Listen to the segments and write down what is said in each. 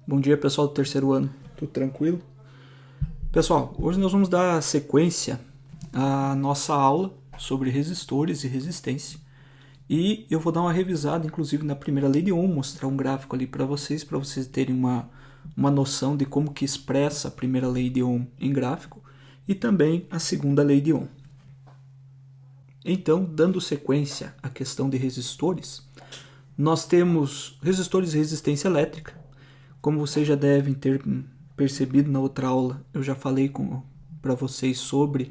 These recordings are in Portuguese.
Bom dia, pessoal do terceiro ano. Tudo tranquilo? Pessoal, hoje nós vamos dar sequência à nossa aula sobre resistores e resistência. E eu vou dar uma revisada, inclusive, na primeira lei de Ohm, mostrar um gráfico ali para vocês terem uma noção de como que expressa a primeira lei de Ohm em gráfico e também a segunda lei de Ohm. Então, dando sequência à questão de resistores, nós temos resistores e resistência elétrica. Como vocês já devem ter percebido na outra aula, eu já falei para vocês sobre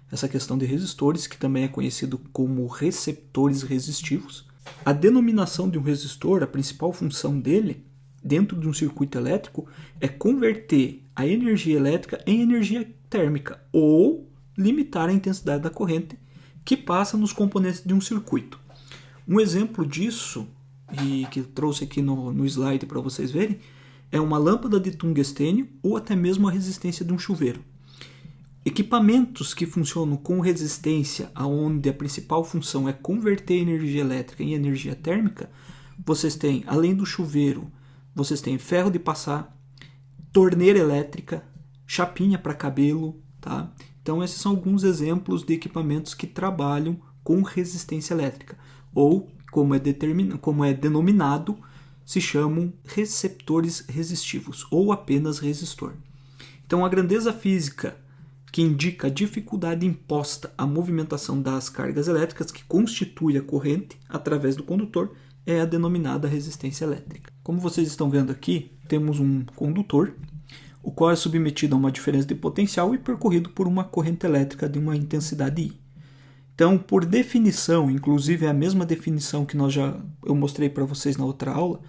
essa questão de resistores, que também é conhecido como receptores resistivos. A denominação de um resistor, a principal função dele, dentro de um circuito elétrico, é converter a energia elétrica em energia térmica ou limitar a intensidade da corrente que passa nos componentes de um circuito. Um exemplo disso, e que eu trouxe aqui no slide para vocês verem, é uma lâmpada de tungstênio ou até mesmo a resistência de um chuveiro. Equipamentos que funcionam com resistência, onde a principal função é converter energia elétrica em energia térmica, vocês têm, além do chuveiro, vocês têm ferro de passar, torneira elétrica, chapinha para cabelo, tá? Então esses são alguns exemplos de equipamentos que trabalham com resistência elétrica, ou como é denominado, se chamam receptores resistivos ou apenas resistor. Então a grandeza física que indica a dificuldade imposta à movimentação das cargas elétricas que constitui a corrente através do condutor é a denominada resistência elétrica. Como vocês estão vendo aqui, temos um condutor, o qual é submetido a uma diferença de potencial e percorrido por uma corrente elétrica de uma intensidade I. Então, por definição, inclusive é a mesma definição que eu mostrei para vocês na outra aula,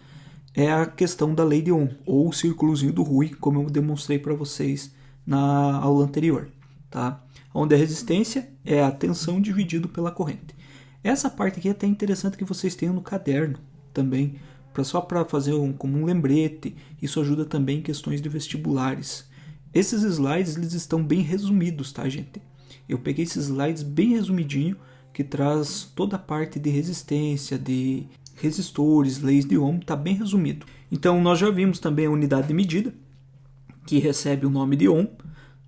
é a questão da lei de Ohm, ou o círculozinho do Rui, como eu demonstrei para vocês na aula anterior. Tá? Onde a resistência é a tensão dividido pela corrente. Essa parte aqui é até interessante que vocês tenham no caderno também, só para fazer como um lembrete. Isso ajuda também em questões de vestibulares. Esses slides eles estão bem resumidos, tá, gente? Eu peguei esses slides bem resumidinho, que traz toda a parte de resistência, de resistores, leis de Ohm, está bem resumido. Então nós já vimos também a unidade de medida, que recebe o nome de Ohm,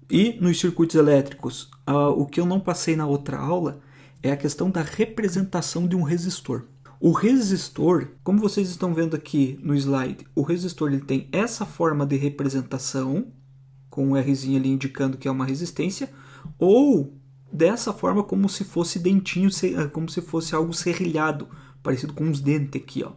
e nos circuitos elétricos, o que eu não passei na outra aula é a questão da representação de um resistor. O resistor, como vocês estão vendo aqui no slide, o resistor ele tem essa forma de representação, com um Rzinho ali indicando que é uma resistência, ou dessa forma como se fosse dentinho, como se fosse algo serrilhado, parecido com uns dentes aqui, ó.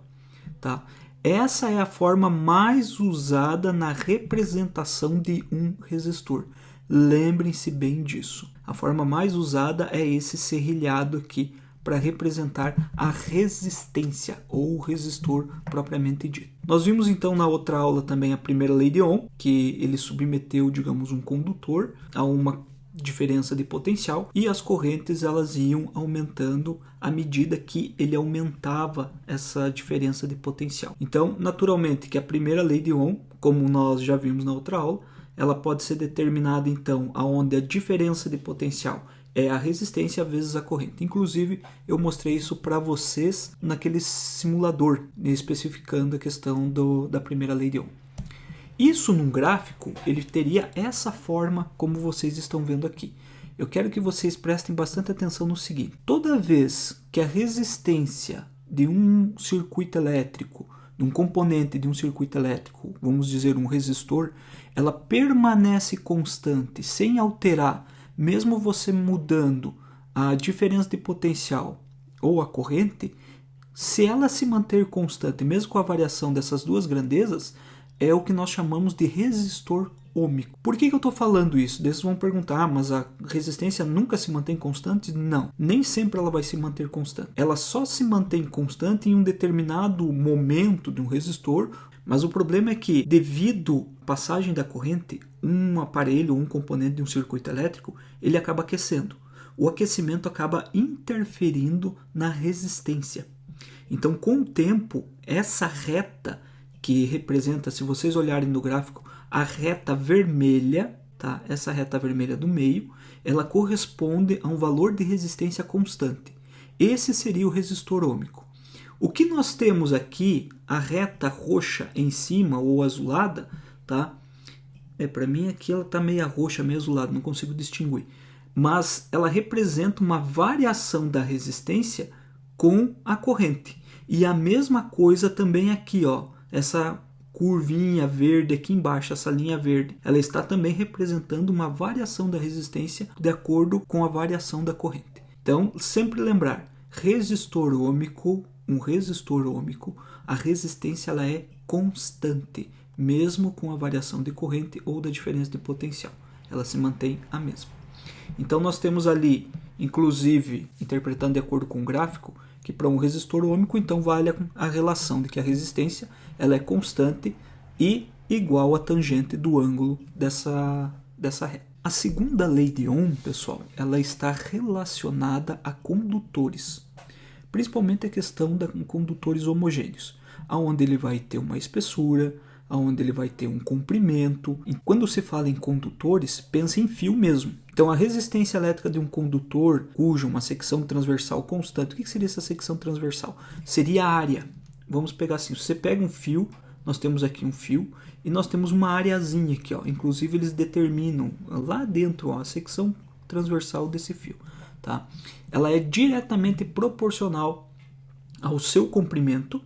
Tá? Essa é a forma mais usada na representação de um resistor. Lembrem-se bem disso. A forma mais usada é esse serrilhado aqui, para representar a resistência ou o resistor propriamente dito. Nós vimos então na outra aula também a primeira lei de Ohm, que ele submeteu, digamos, um condutor a uma diferença de potencial e as correntes elas iam aumentando à medida que ele aumentava essa diferença de potencial. Então, naturalmente que a primeira lei de Ohm, como nós já vimos na outra aula, ela pode ser determinada então aonde a diferença de potencial é a resistência vezes a corrente. Inclusive, eu mostrei isso para vocês naquele simulador, especificando a questão da primeira lei de Ohm. Isso num gráfico, ele teria essa forma como vocês estão vendo aqui. Eu quero que vocês prestem bastante atenção no seguinte. Toda vez que a resistência de um circuito elétrico, de um componente de um circuito elétrico, vamos dizer um resistor, ela permanece constante, sem alterar, mesmo você mudando a diferença de potencial ou a corrente, se ela se manter constante, mesmo com a variação dessas duas grandezas, é o que nós chamamos de resistor ôhmico. Por que eu estou falando isso? Vocês vão perguntar, mas a resistência nunca se mantém constante? Não, nem sempre ela vai se manter constante. Ela só se mantém constante em um determinado momento de um resistor, mas o problema é que, devido à passagem da corrente, um aparelho, um componente de um circuito elétrico, ele acaba aquecendo. O aquecimento acaba interferindo na resistência. Então, com o tempo, essa reta que representa, se vocês olharem no gráfico, a reta vermelha, tá? Essa reta vermelha do meio, ela corresponde a um valor de resistência constante. Esse seria o resistor ôhmico. O que nós temos aqui, a reta roxa em cima ou azulada, tá? Para mim aqui ela está meio roxa, meio azulada, não consigo distinguir. Mas ela representa uma variação da resistência com a corrente. E a mesma coisa também aqui, ó, essa curvinha verde aqui embaixo, essa linha verde, ela está também representando uma variação da resistência de acordo com a variação da corrente. Então, sempre lembrar, resistor ôhmico, um resistor ôhmico, a resistência ela é constante, mesmo com a variação de corrente ou da diferença de potencial. Ela se mantém a mesma. Então nós temos ali, inclusive, interpretando de acordo com o gráfico, que para um resistor ôhmico, então vale a relação de que a resistência ela é constante e igual à tangente do ângulo dessa reta. A segunda lei de Ohm, pessoal, ela está relacionada a condutores, principalmente a questão de condutores homogêneos, onde ele vai ter uma espessura, onde ele vai ter um comprimento. E quando se fala em condutores, pensa em fio mesmo. Então a resistência elétrica de um condutor cuja uma secção transversal constante, o que seria essa secção transversal? Seria a área. Vamos pegar assim, se você pega um fio, nós temos aqui um fio e nós temos uma areazinha aqui, ó. Inclusive eles determinam lá dentro, ó, a secção transversal desse fio, tá? Ela é diretamente proporcional ao seu comprimento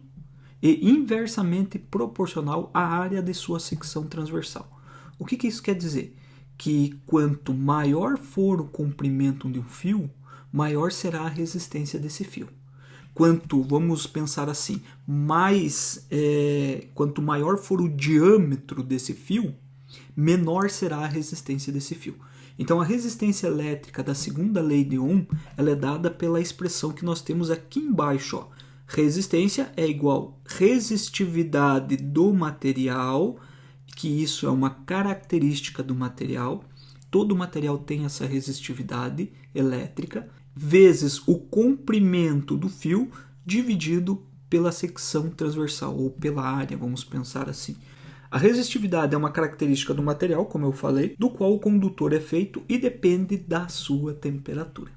e inversamente proporcional à área de sua secção transversal. O que isso quer dizer? Que quanto maior for o comprimento de um fio, maior será a resistência desse fio. Vamos pensar assim, quanto maior for o diâmetro desse fio, menor será a resistência desse fio. Então a resistência elétrica da segunda lei de Ohm, ela é dada pela expressão que nós temos aqui embaixo, ó. Resistência é igual resistividade do material, que isso é uma característica do material. Todo material tem essa resistividade elétrica, vezes o comprimento do fio, dividido pela secção transversal, ou pela área, vamos pensar assim. A resistividade é uma característica do material, como eu falei, do qual o condutor é feito e depende da sua temperatura.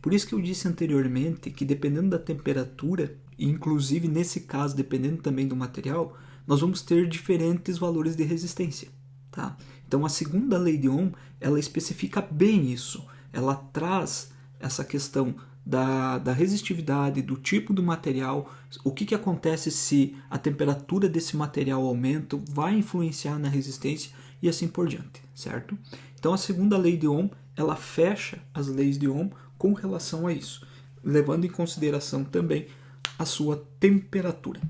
Por isso que eu disse anteriormente que dependendo da temperatura, e inclusive nesse caso dependendo também do material, nós vamos ter diferentes valores de resistência, tá? Então a segunda lei de Ohm, ela especifica bem isso. Ela traz essa questão da resistividade, do tipo do material, o que acontece se a temperatura desse material aumenta, vai influenciar na resistência e assim por diante, certo? Então a segunda lei de Ohm, ela fecha as leis de Ohm com relação a isso, levando em consideração também a sua temperatura.